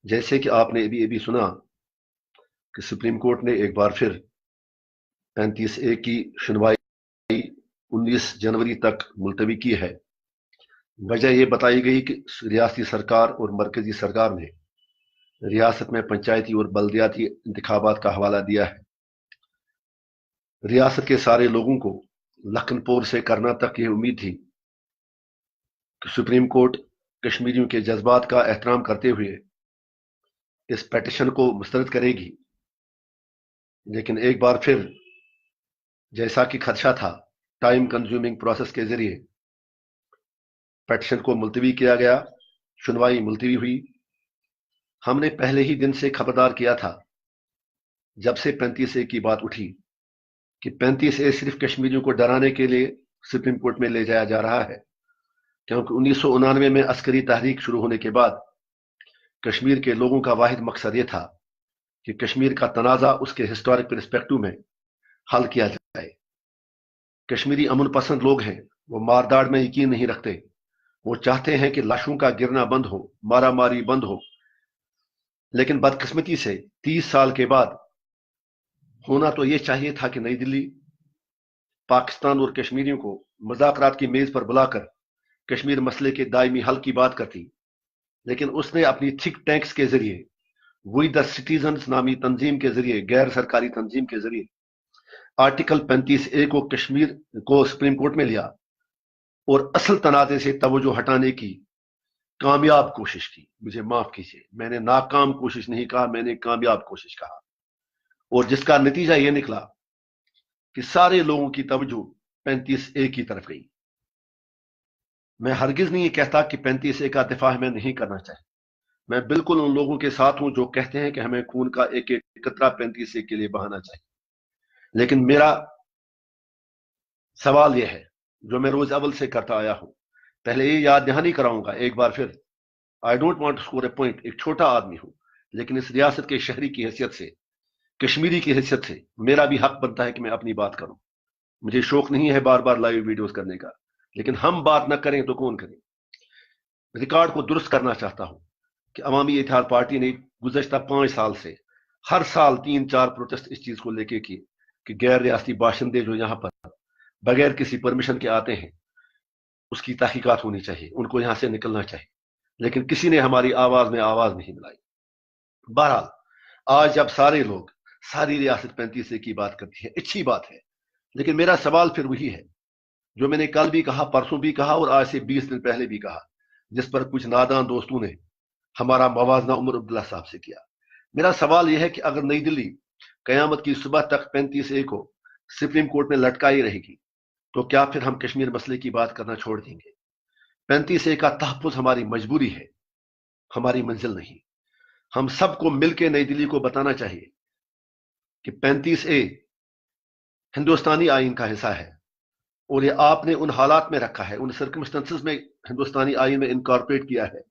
جیسے کہ آپ نے ابھی سنا کہ سپریم کورٹ نے ایک بار پھر 35A کی سنوائی 19 جنوری تک ملتوی کی ہے۔ وجہ یہ بتائی گئی کہ ریاستی سرکار اور مرکزی سرکار نے ریاست میں پنچایتی اور بلدیاتی انتخابات کا حوالہ دیا ہے۔ ریاست کے سارے لوگوں کو لکھن پور سے کرنا تک یہ امید تھی کہ سپریم کورٹ کشمیریوں کے جذبات کا احترام کرتے ہوئے اس پیٹیشن کو مسترد کرے گی، لیکن ایک بار پھر جیسا کہ خدشہ تھا، ٹائم کنزیومنگ پروسیس کے ذریعے پیٹیشن کو ملتوی کیا گیا، سنوائی ملتوی ہوئی۔ ہم نے پہلے ہی دن سے خبردار کیا تھا جب سے 35A کی بات اٹھی کہ 35A صرف کشمیریوں کو ڈرانے کے لیے سپریم کورٹ میں لے جایا جا رہا ہے، کیونکہ 1999 میں عسکری تحریک شروع ہونے کے بعد کشمیر کے لوگوں کا واحد مقصد یہ تھا کہ کشمیر کا تنازع اس کے ہسٹورک پرسپیکٹو میں حل کیا جائے۔ کشمیری امن پسند لوگ ہیں، وہ مارداڑ میں یقین نہیں رکھتے، وہ چاہتے ہیں کہ لاشوں کا گرنا بند ہو، مارا ماری بند ہو، لیکن بدقسمتی سے 30 سال کے بعد ہونا تو یہ چاہیے تھا کہ نئی دلی پاکستان اور کشمیریوں کو مذاکرات کی میز پر بلا کر کشمیر مسئلے کے دائمی حل کی بات کرتی، لیکن اس نے اپنی تھنک ٹینکس کے ذریعے، وی دا سٹیزنز نامی تنظیم کے ذریعے، غیر سرکاری تنظیم کے ذریعے آرٹیکل 35A کو کشمیر کو سپریم کورٹ میں لیا اور اصل تنازع سے توجہ ہٹانے کی کامیاب کوشش کی۔ مجھے معاف کیجیے، میں نے ناکام کوشش نہیں کہا، میں نے کامیاب کوشش کہا، اور جس کا نتیجہ یہ نکلا کہ سارے لوگوں کی توجہ 35A کی طرف گئی۔ میں ہرگز نہیں یہ کہتا کہ 35A کا دفاع ہمیں نہیں کرنا چاہیے، میں بالکل ان لوگوں کے ساتھ ہوں جو کہتے ہیں کہ ہمیں خون کا ایک ایک قطرہ 35A کے لیے بہانا چاہیے، لیکن میرا سوال یہ ہے جو میں روز اول سے کرتا آیا ہوں، پہلے یہ یاد دہانی کراؤں گا ایک بار پھر، I don't want to score a point, ایک چھوٹا آدمی ہوں، لیکن اس ریاست کے شہری کی حیثیت سے، کشمیری کی حیثیت سے میرا بھی حق بنتا ہے کہ میں اپنی بات کروں۔ مجھے شوق نہیں ہے بار بار لائیو ویڈیوز کرنے کا، لیکن ہم بات نہ کریں تو کون کریں؟ ریکارڈ کو درست کرنا چاہتا ہوں کہ عوامی اتحاد پارٹی نے گزشتہ 5 سال سے ہر سال 3-4 پروٹیسٹ اس چیز کو لے کے کیے کہ غیر ریاستی باشندے جو یہاں پر بغیر کسی پرمیشن کے آتے ہیں اس کی تحقیقات ہونی چاہیے، ان کو یہاں سے نکلنا چاہیے، لیکن کسی نے ہماری آواز میں آواز نہیں ملائی۔ بہرحال آج جب سارے لوگ، ساری ریاست 35A کی بات کرتی ہے، اچھی بات ہے، لیکن میرا سوال پھر وہی ہے جو میں نے کل بھی کہا، پرسوں بھی کہا اور آج سے 20 دن پہلے بھی کہا، جس پر کچھ نادان دوستوں نے ہمارا موازنہ عمر عبداللہ صاحب سے کیا۔ میرا سوال یہ ہے کہ اگر نئی دلی قیامت کی صبح تک 35A کو سپریم کورٹ میں لٹکائی رہے گی تو کیا پھر ہم کشمیر مسئلے کی بات کرنا چھوڑ دیں گے؟ 35A کا تحفظ ہماری مجبوری ہے، ہماری منزل نہیں۔ ہم سب کو مل کے نئی دلی کو بتانا چاہیے کہ 35A ہندوستانی آئین کا حصہ ہے، اور یہ آپ نے ان حالات میں رکھا ہے، ان سرکمسٹنسز میں ہندوستانی آئین میں انکارپوریٹ کیا ہے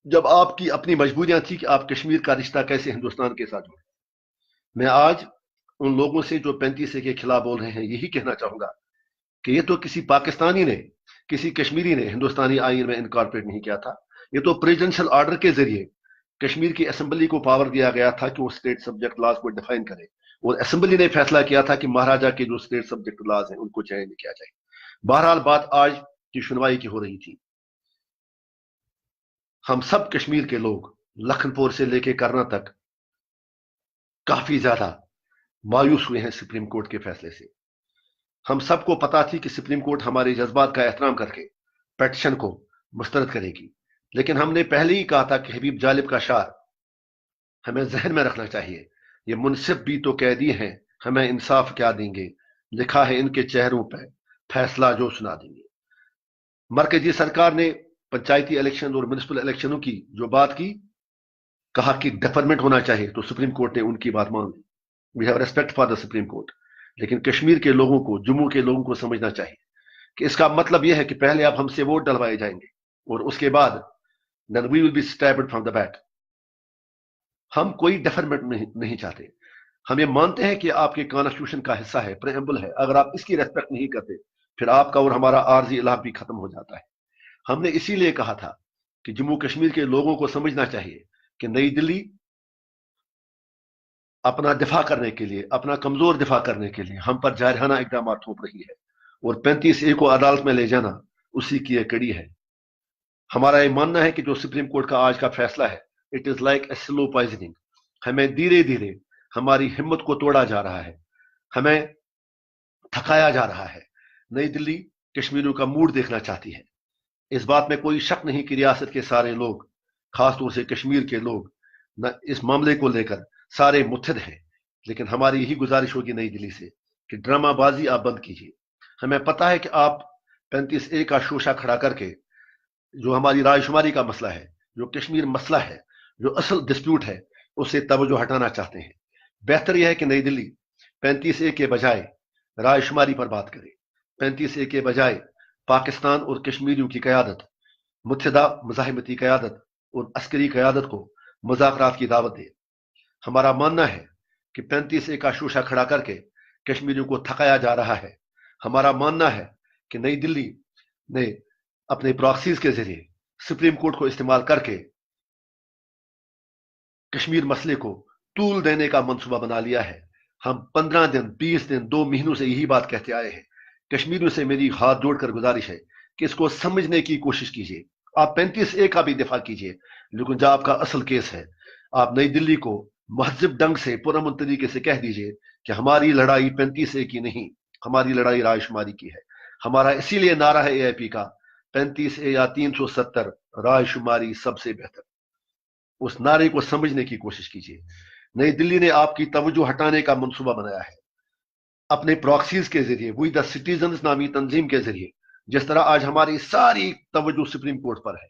جب آپ کی اپنی مجبوریاں تھی کہ آپ کشمیر کا رشتہ کیسے ہندوستان کے ساتھ جوڑیں۔ میں آج ان لوگوں سے جو 35A کے خلاف بول رہے ہیں یہی کہنا چاہوں گا کہ یہ تو کسی پاکستانی نے، کسی کشمیری نے ہندوستانی آئین میں انکارپوریٹ نہیں کیا تھا، یہ تو پریزیڈنشل آرڈر کے ذریعے کشمیر کی اسمبلی کو پاور دیا گیا تھا کہ وہ اسٹیٹ سبجیکٹ لاز کو ڈیفائن کرے، اور اسمبلی نے فیصلہ کیا تھا کہ مہاراجا کے جو اسٹیٹ سبجیکٹ لاز ہیں ان کو چینج کیا جائے۔ بہرحال بات آج کی سنوائی کی ہو رہی تھی۔ ہم سب کشمیر کے لوگ لکھن پور سے لے کے کرنا تک کافی زیادہ مایوس ہوئے ہیں سپریم کورٹ کے فیصلے سے۔ ہم سب کو پتا تھی کہ سپریم کورٹ ہمارے جذبات کا احترام کر کے پیٹیشن کو مسترد کرے گی، لیکن ہم نے پہلے ہی کہا تھا کہ حبیب جالب کا شعر ہمیں ذہن میں رکھنا چاہیے، یہ منصف بھی تو قیدی ہیں، ہمیں انصاف کیا دیں گے، لکھا ہے ان کے چہروں پہ فیصلہ جو سنا دیں گے۔ مرکزی سرکار نے پنچایتی الیکشن اور میونسپل الیکشنوں کی جو بات کی، کہا کہ ڈیفرمنٹ ہونا چاہیے، تو سپریم کورٹ نے ان کی بات مان لی۔ We have respect for the Supreme Court, لیکن کشمیر کے لوگوں کو، جموں کے لوگوں کو سمجھنا چاہیے کہ اس کا مطلب یہ ہے کہ پہلے اب ہم سے ووٹ ڈلوائے جائیں گے اور اس کے بعد then we will be stabbed from the back۔ ہم کوئی ڈیفرمنٹ نہیں چاہتے، ہم یہ مانتے ہیں کہ آپ کے کانسٹیٹیوشن کا حصہ ہے، پریمبل ہے، اگر آپ اس کی ریسپیکٹ نہیں کرتے پھر آپ کا اور ہمارا عارضی الحاق بھی ختم ہو جاتا ہے۔ ہم نے اسی لیے کہا تھا کہ جموں کشمیر کے لوگوں کو سمجھنا چاہیے कि नई दिल्ली अपना दिफा करने के लिए, अपना कमजोर दिफा करने के लिए हम पर जारहाना इकदाम थोप रही है, और 35A को अदालत में ले जाना उसी की एक कड़ी है। हमारा ये मानना है कि जो सुप्रीम कोर्ट का आज का फैसला है, it is like a slow poisoning. हमें धीरे धीरे हमारी हिम्मत को तोड़ा जा रहा है, हमें थकाया जा रहा है। नई दिल्ली कश्मीरियों का मूड देखना चाहती है। इस बात में कोई शक नहीं कि रियासत के सारे लोग, खासतौर से कश्मीर के लोग, न इस मामले को लेकर सारे मुत्तहिद हैं। लेकिन हमारी यही गुजारिश होगी नई दिल्ली से कि ड्रामाबाजी आप बंद कीजिए। हमें पता है कि आप 35A का शोशा खड़ा करके जो हमारी रायशुमारी का मसला है, जो कश्मीर मसला है, जो असल डिस्प्यूट है, उससे तवज्जो हटाना चाहते हैं। बेहतर यह है कि नई दिल्ली 35A के बजाय रायशुमारी पर बात करे। 35A के बजाय पाकिस्तान और कश्मीरियों की क़यादत, मुत्तहिदा मुज़ाहिमती क़यादत और अस्करी क़यादत को मुज़ाकरात की दावत दे। हमारा मानना है कि 35A का शोशा खड़ा करके कश्मीरियों को थकाया जा रहा है। हमारा मानना है कि नई दिल्ली ने अपने प्रॉक्सीज के जरिए सुप्रीम कोर्ट को इस्तेमाल करके कश्मीर मसले को तूल देने का मंसूबा बना लिया है। हम 15 दिन, 20 दिन, 2 महीनों से यही बात कहते आए हैं। कश्मीरियों से मेरी हाथ जोड़कर गुजारिश है कि इसको समझने की कोशिश कीजिए। आप 35A का भी दिफा कीजिए, लेकिन जो आपका असल केस है, आप नई दिल्ली को महज़ब ढंग से, पुरअमन तरीके से कह दीजिए कि हमारी लड़ाई 35A की नहीं, हमारी लड़ाई रायशुमारी की है। हमारा इसीलिए नारा है AIP का, 35A या 370, रायशुमारी सबसे बेहतर। उस नारे को समझने की कोशिश कीजिए। नई दिल्ली ने आपकी तवज्जो हटाने का मंसूबा बनाया है अपने प्रॉक्सीज के जरिए, वी द सिटीजन्स नामी तंजीम के जरिए। जिस तरह आज हमारी सारी तवज्जो सुप्रीम कोर्ट पर है,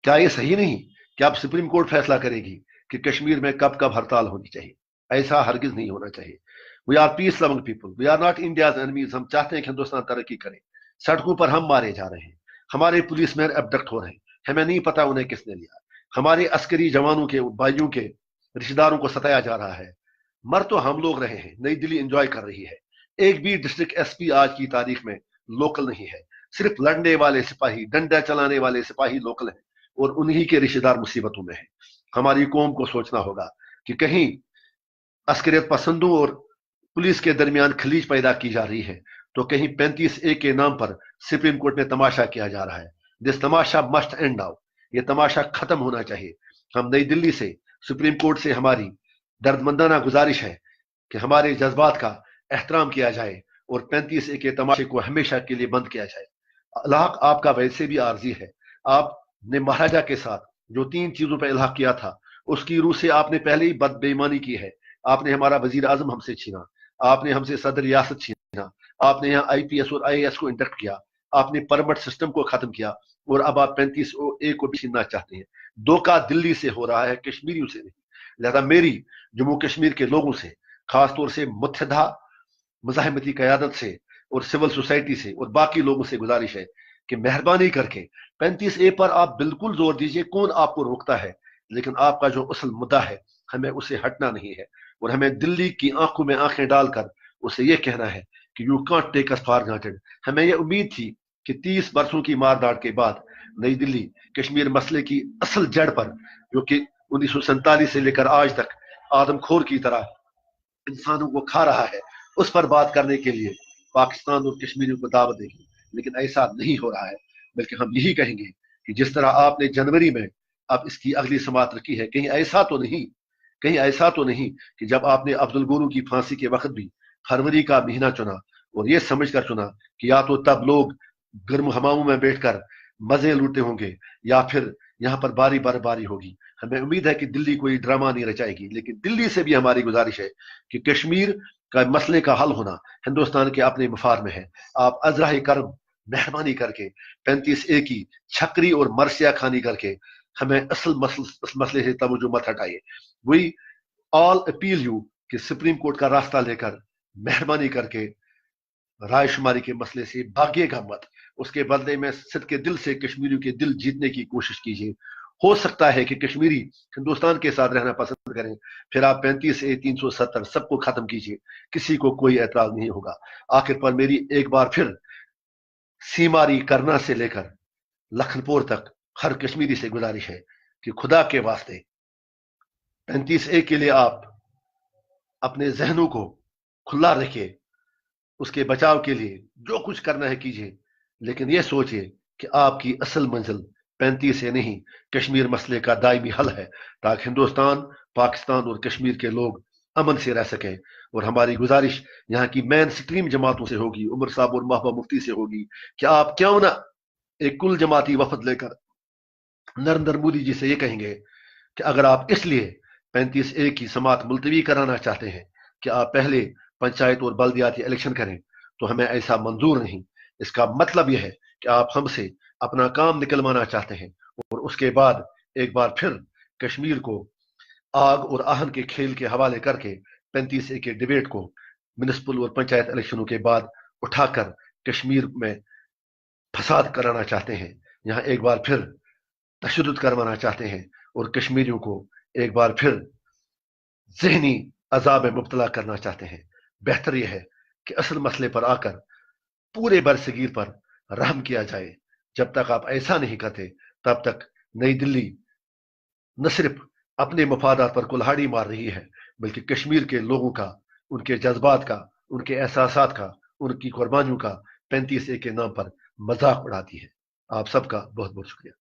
क्या यह सही नहीं कि अब सुप्रीम कोर्ट फैसला करेगी कि कश्मीर में कब कब हड़ताल होनी चाहिए? ऐसा हरगिज नहीं होना चाहिए। We are peace loving people, we are not India's enemies. हम चाहते हैं कि हिंदुस्तान तरक्की करे। सड़कों पर हम मारे जा रहे हैं, हमारे पुलिसमैन अबडक्ट हो रहे हैं, हमें नहीं पता उन्हें किसने लिया। हमारे अस्करी जवानों के, भाइयों के रिश्तेदारों को सताया जा रहा है। मर तो हम लोग रहे हैं, नई दिल्ली एंजॉय कर रही है। एक भी डिस्ट्रिक्ट SP आज की तारीख में लोकल नहीं है। सिर्फ लड़ने वाले सिपाही, डंडा चलाने वाले सिपाही लोकल हैं, और उन्हीं के रिश्तेदार मुसीबतों में हैं। हमारी कौम को सोचना होगा कि कहीं अस्करियत पसंदों और पुलिस के दरमियान खलीज पैदा की जा रही है, तो कहीं 35A के नाम पर सुप्रीम कोर्ट में तमाशा किया जा रहा है। This Tamasha must and now. ये तमाशा खत्म होना चाहिए। हम नई दिल्ली से, सुप्रीम कोर्ट से हमारी दर्दमंदाना गुजारिश है कि हमारे जज्बात का एहतराम किया जाए और 35A के तमाशे को हमेशा के लिए बंद किया जाए। इल्हाक आपका वैसे भी आर्जी है। आपने महाराजा के साथ जो 3 चीजों पर इल्हाक किया था, उसकी रूह से आपने पहले ही बदबेईमानी की है। आपने हमारा वजीर आजम हमसे छीना, आपने हमसे सदर रियासत छीना, आपने यहाँ IPS और IAS को इंडक्ट किया, आपने परमिट सिस्टम को खत्म किया, और अब आप 35A को भी छीनना चाहते हैं। धोखा दिल्ली से हो रहा है, कश्मीरियों से नहीं। लिहाजा मेरी जम्मू कश्मीर के लोगों से, खासतौर से मुत्तहिदा मुज़ाहिमती क़यादत से और सिविल सोसाइटी से और बाकी लोगों से गुजारिश है कि मेहरबानी करके 35A पर आप बिल्कुल जोर दीजिए। कौन आपको रोकता है? लेकिन आपका जो असल मुद्दा है, हमें उसे हटना नहीं है, और हमें दिल्ली की आंखों में आंखें डालकर उसे यह कहना है कि you can't take us for granted. हमें यह उम्मीद थी कि 30 बरसों की मार डांट के बाद नई दिल्ली कश्मीर मसले की असल जड़ पर, जो कि 1947 से लेकर आज तक आदमखोर की तरह इंसानों को खा रहा है, उस पर बात करने के लिए पाकिस्तान और कश्मीरियों को दावत देगी। लेकिन ऐसा नहीं हो रहा है, बल्कि हम यही कहेंगे कि जिस तरह आपने जनवरी में अब इसकी अगली समात रखी है, कहीं ऐसा तो नहीं कि जब आपने अब्दुल गुरू की फांसी के वक्त भी फरवरी का महीना चुना, और यह समझकर चुना कि या तो तब लोग गर्म हवाओं में बैठकर मजे लूटे होंगे, या फिर यहां पर बारी बर्फबारी होगी। हमें उम्मीद है कि दिल्ली कोई ड्रामा नहीं रचाएगी, लेकिन दिल्ली से भी हमारी गुजारिश है कि कश्मीर का मसले का हल होना हिंदुस्तान के अपने मफाद में है। आप अजराह करम मेहरबानी करके 35A की छकरी और मरसिया खानी करके हमें असल मसले से तवज्जो मत हटाइए। वी ऑल अपील यू कि सुप्रीम कोर्ट का रास्ता लेकर मेहरबानी करके रायशुमारी के मसले से भागिएगा मत। उसके बदले में सिद्के दिल से कश्मीरियों के दिल जीतने की कोशिश कीजिए। हो सकता है कि कश्मीरी हिंदुस्तान के साथ रहना पसंद करें, फिर आप 35A 370 सबको खत्म कीजिए, किसी को कोई एतराज नहीं होगा। आखिर पर मेरी एक बार फिर सीमारी करना से लेकर लखनपुर तक हर कश्मीरी से गुजारिश है कि खुदा के वास्ते 35A के लिए आप अपने जहनों को खुला रखिए, उसके बचाव के लिए जो कुछ करना है कीजिए, लेकिन यह सोचिए कि आपकी असल मंजिल 35 से नहीं, कश्मीर मसले का दायमी हल है, ताकि हिंदुस्तान, पाकिस्तान और कश्मीर के लोग अमन से रह सकें। और हमारी गुजारिश यहाँ की मेन स्ट्रीम जमातों से होगी, उमर साहब और महबूबा मुफ्ती से होगी, कि आप क्यों ना एक कुल जमाती वफद लेकर नरेंद्र मोदी जी से ये कहेंगे कि अगर आप इसलिए 35A की समात मुलतवी कराना चाहते हैं कि आप पहले पंचायत और बल्दियाती इलेक्शन करें, तो हमें ऐसा मंजूर नहीं। इसका मतलब यह है कि आप हमसे अपना काम निकलवाना चाहते हैं और उसके बाद एक बार फिर कश्मीर को आग और आहन के खेल के हवाले करके 35A के डिबेट को म्यूनिसिपल और पंचायत इलेक्शनों के बाद उठाकर कश्मीर में फसाद कराना चाहते हैं, यहाँ एक बार फिर तशद्दुद करवाना चाहते हैं और कश्मीरियों को एक बार फिर जहनी अजाब में मुब्तला करना चाहते हैं। बेहतर यह है कि असल मसले पर आकर पूरे बरसगीर पर रहम किया जाए। जब तक आप ऐसा नहीं करते, तब तक नई दिल्ली न सिर्फ अपने मफादात पर कुल्हाड़ी मार रही है, बल्कि कश्मीर के लोगों का, उनके जज्बात का, उनके एहसासात का, उनकी कुर्बानियों का 35A के नाम पर मजाक उड़ाती है। आप सबका बहुत बहुत शुक्रिया।